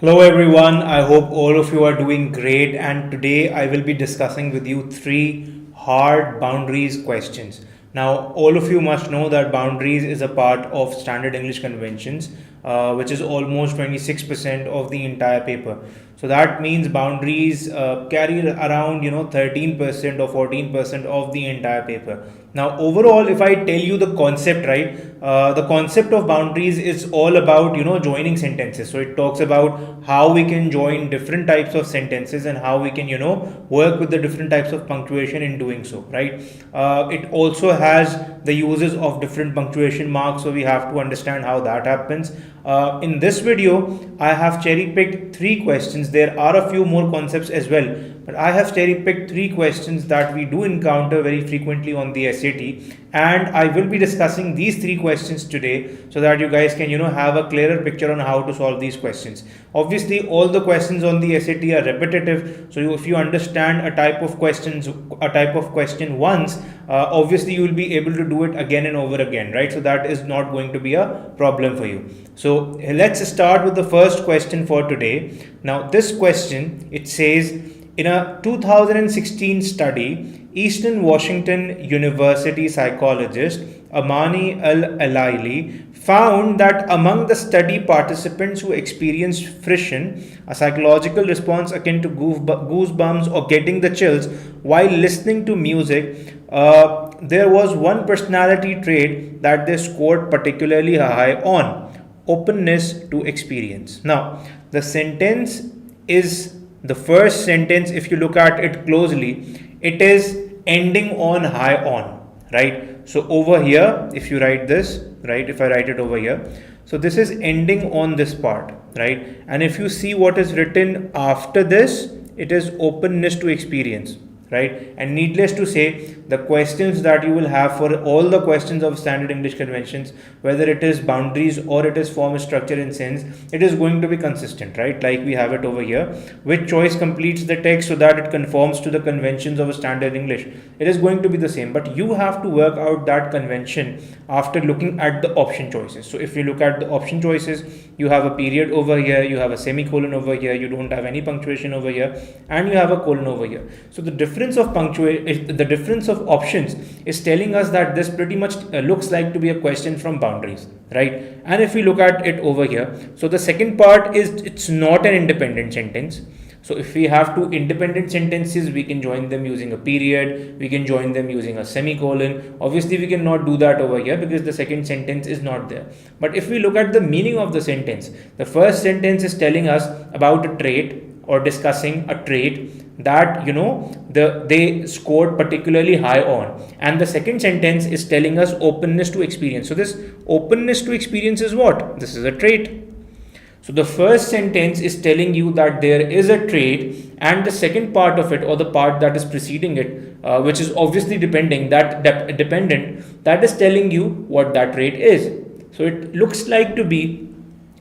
Hello everyone, I hope all of you are doing great, and today I will be discussing with you three hard boundaries questions. Now, all of you must know that boundaries is a part of standard English conventions, which is almost 26% of the entire paper. So that means boundaries carry around 13% or 14% of the entire paper. Now, overall, if I tell you the concept, right, the concept of boundaries is all about joining sentences. So it talks about how we can join different types of sentences and how we can work with the different types of punctuation in doing so, right? It also has the uses of different punctuation marks, so we have to understand how that happens. In this video, I have cherry picked three questions. There are a few more concepts as well, but I have cherry picked three questions that we do encounter very frequently on the SAT, and I will be discussing these three questions today so that you guys can have a clearer picture on how to solve these questions. Obviously, all the questions on the SAT are repetitive, so if you understand a type of question once, obviously you will be able to do it again and over again, right? So that is not going to be a problem for you. So let's start with the first question for today. Now this question, it says, in a 2016 study, Eastern Washington University psychologist Amani Al-Alaili found that among the study participants who experienced frisson, a psychological response akin to goosebumps or getting the chills while listening to music, there was one personality trait that they scored particularly high on: openness to experience. Now, the sentence is the first sentence, if you look at it closely, it is ending on high on, right? So over here, if you write this, right, if I write it over here, so this is ending on this part, right? And if you see what is written after this, it is openness to experience, right? And needless to say, the questions that you will have for all the questions of standard English conventions, whether it is boundaries or it is form, structure and sense, it is going to be consistent, right? Like we have it over here. Which choice completes the text so that it conforms to the conventions of a standard English? It is going to be the same, but you have to work out that convention after looking at the option choices. So if you look at the option choices, you have a period over here, you have a semicolon over here, you don't have any punctuation over here, and you have a colon over here. So the difference of options is telling us that this pretty much looks like to be a question from boundaries, right? And if we look at it over here, so the second part is, it's not an independent sentence. So if we have two independent sentences, we can join them using a period, we can join them using a semicolon. Obviously we cannot do that over here because the second sentence is not there. But if we look at the meaning of the sentence, the first sentence is telling us about a trait or discussing a trait that they scored particularly high on, and the second sentence is telling us openness to experience. So this openness to experience is what? This is a trait. So the first sentence is telling you that there is a trait, and the second part of it, or the part that is preceding it, which is obviously dependent, that is telling you what that trait is. So it looks like to be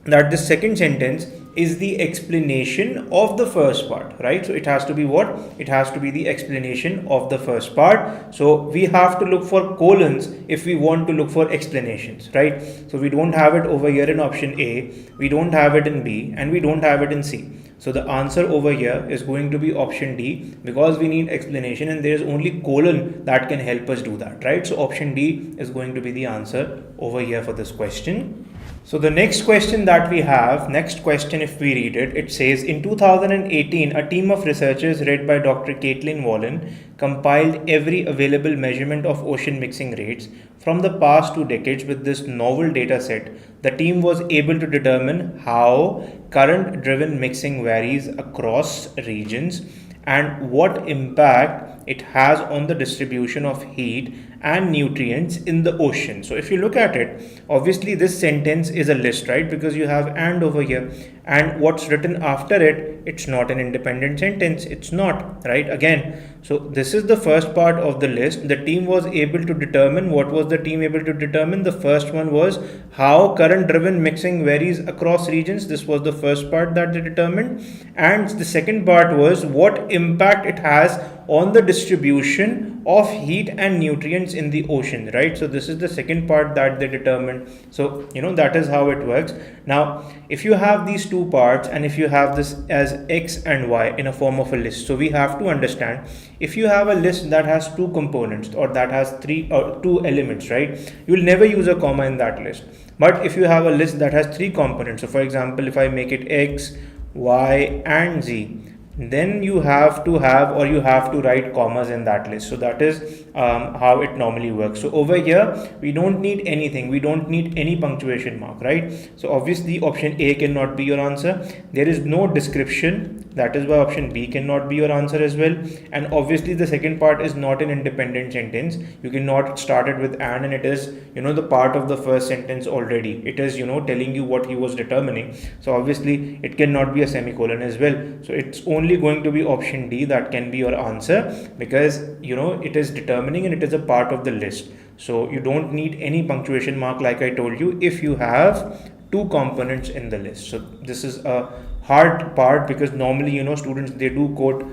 that the second sentence is the explanation of the first part, right? So it has to be what? It has to be the explanation of the first part. So we have to look for colons if we want to look for explanations, right? So we don't have it over here in option A, we don't have it in B, and we don't have it in C. So the answer over here is going to be option D, because we need explanation and there is only colon that can help us do that, right? So option D is going to be the answer over here for this question. So the next question that we have, if we read it, it says, in 2018, a team of researchers led by Dr. Caitlin Wallen compiled every available measurement of ocean mixing rates from the past 2 decades. With this novel data set, the team was able to determine how current-driven mixing varies across regions and what impact it has on the distribution of heat and nutrients in the ocean. So if you look at it, obviously this sentence is a list, right? Because you have and over here, and what's written after it, it's not an independent sentence. It's not, right? Again, so this is the first part of the list. The team was able to determine. What was the team able to determine? The first one was how current driven mixing varies across regions. This was the first part that they determined. And the second part was what impact it has on the distribution of heat and nutrients in the ocean, right? So this is the second part that they determined. So that is how it works. Now if you have these two parts and if you have this as x and y in a form of a list, so we have to understand, if you have a list that has two components or that has two elements, right, you will never use a comma in that list. But if you have a list that has three components, so for example, if I make it x, y and z, then you have to write commas in that list. So that is how it normally works. So over here we don't need anything, we don't need any punctuation mark, right? So obviously option A cannot be your answer. There is no description, that is why option B cannot be your answer as well. And obviously the second part is not an independent sentence. You cannot start it with and it is the part of the first sentence already. It is telling you what he was determining. So obviously it cannot be a semicolon as well. So it's only going to be option D that can be your answer, because it is determining and it is a part of the list. So you don't need any punctuation mark, like I told you, if you have two components in the list. So this is a hard part, because normally students, they do quote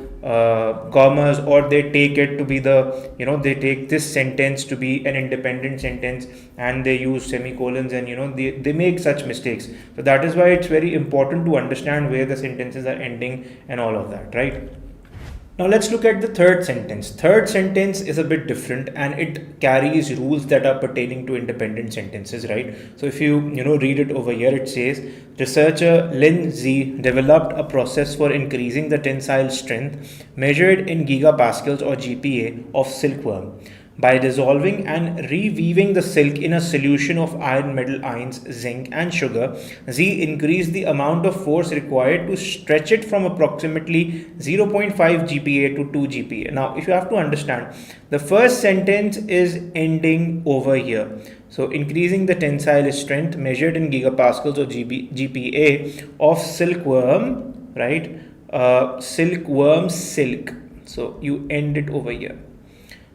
commas, or they take it to be the they take this sentence to be an independent sentence and they use semicolons, and they make such mistakes. So that is why it's very important to understand where the sentences are ending and all of that, right? Now let's look at the third sentence. Third sentence is a bit different and it carries rules that are pertaining to independent sentences, right? So if you read it over here, it says researcher Lin Zi developed a process for increasing the tensile strength measured in gigapascals or GPa of silkworm. By dissolving and reweaving the silk in a solution of iron, metal ions, zinc and sugar, Z increased the amount of force required to stretch it from approximately 0.5 GPa to 2 GPa. Now, if you have to understand, the first sentence is ending over here. So, increasing the tensile strength measured in gigapascals or GPa of silkworm, right? Silkworm silk. So, you end it over here.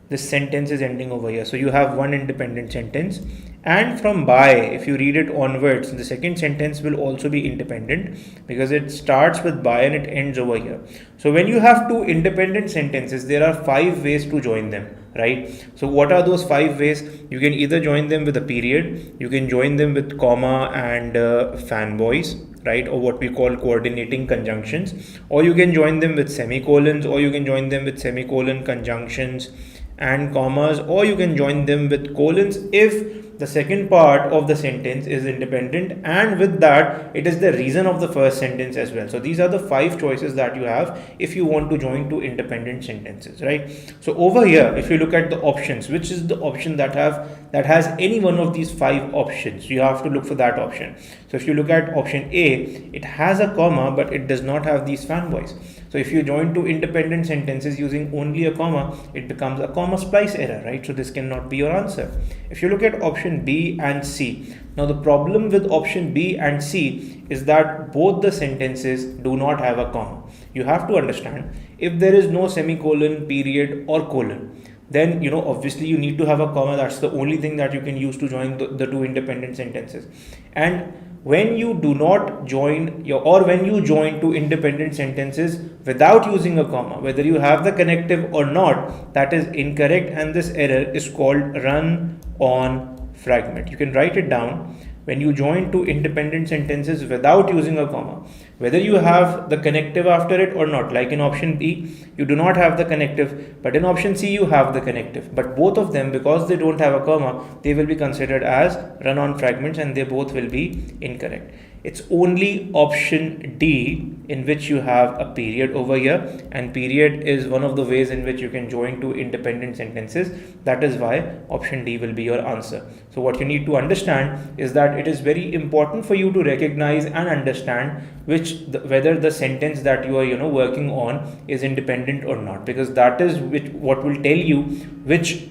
This sentence is ending over here. So you have one independent sentence, and from by, if you read it onwards, the second sentence will also be independent because it starts with by and it ends over here. So when you have two independent sentences, there are 5 ways to join them, right? So what are those 5 ways? You can either join them with a period, you can join them with comma and fanboys, right, or what we call coordinating conjunctions, or you can join them with semicolons, or you can join them with semicolon conjunctions and commas, or you can join them with colons if the second part of the sentence is independent, and with that it is the reason of the first sentence as well. So these are the 5 choices that you have if you want to join two independent sentences, right? So over here, if you look at the options, which is the option that has any one of these 5 options, you have to look for that option. So if you look at option A, it has a comma but it does not have these fanboys. So if you join two independent sentences using only a comma, it becomes a comma splice error, right? So this cannot be your answer. If you look at option B and C, now the problem with option B and C is that both the sentences do not have a comma. You have to understand, if there is no semicolon, period or colon, then obviously you need to have a comma. That's the only thing that you can use to join the two independent sentences. And when you do not join when you join two independent sentences without using a comma, whether you have the connective or not, that is incorrect, and this error is called run on fragment. You can write it down. When you join two independent sentences without using a comma, whether you have the connective after it or not, like in option B, you do not have the connective, but in option C, you have the connective. But both of them, because they don't have a comma, they will be considered as run-on fragments and they both will be incorrect. It's only option D in which you have a period over here, and period is one of the ways in which you can join two independent sentences. That is why option D will be your answer. So what you need to understand is that it is very important for you to recognize and understand whether the sentence that you are working on is independent or not, because that is what will tell you which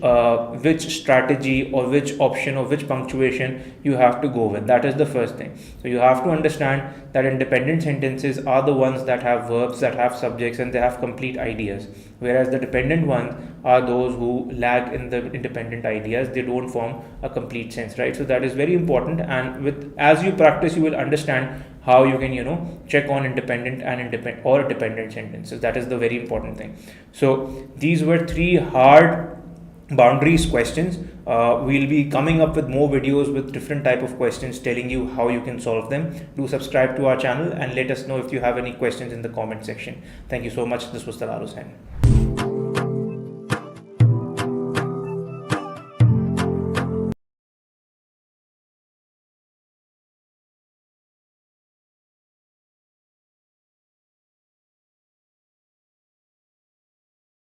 strategy or which option or which punctuation you have to go with. That is the first thing. So you have to understand that independent sentences are the ones that have verbs, that have subjects, and they have complete ideas, whereas the dependent ones are those who lag in the independent ideas. They don't form a complete sense, right? So that is very important, and as you practice, you will understand how you can check on independent and or dependent sentences. That is the very important thing. So these were three hard boundaries questions. We'll be coming up with more videos with different type of questions, telling you how you can solve them. Do subscribe to our channel and let us know if you have any questions in the comment section. Thank you so much. This was Talal Hussain.